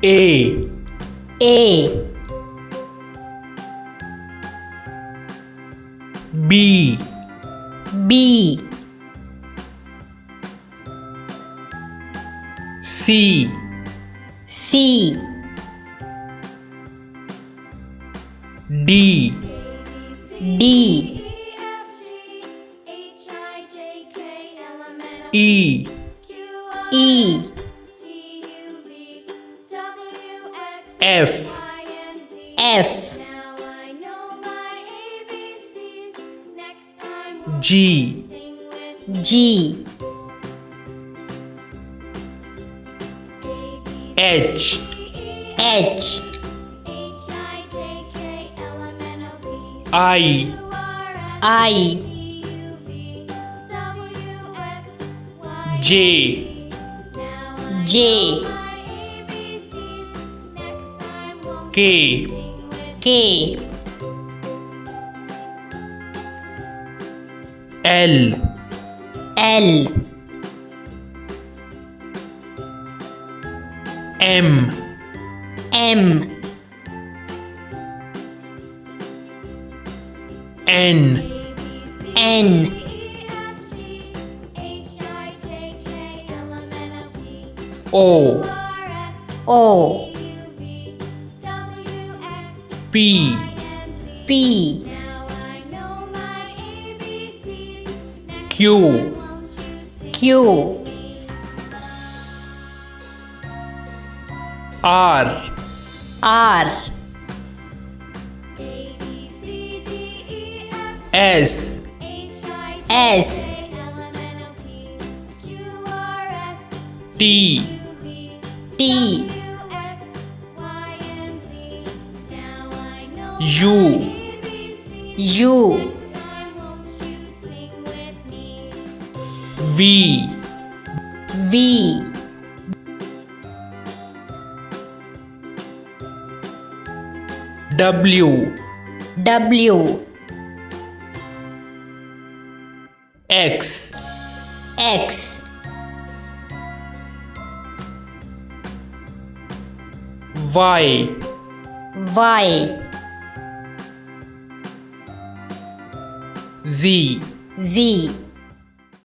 A A B B C C D D E E F F G G H H I I J J K K L L M M N N O O P P Q Q R R S S T T U U V V W W X X Y Y Z Z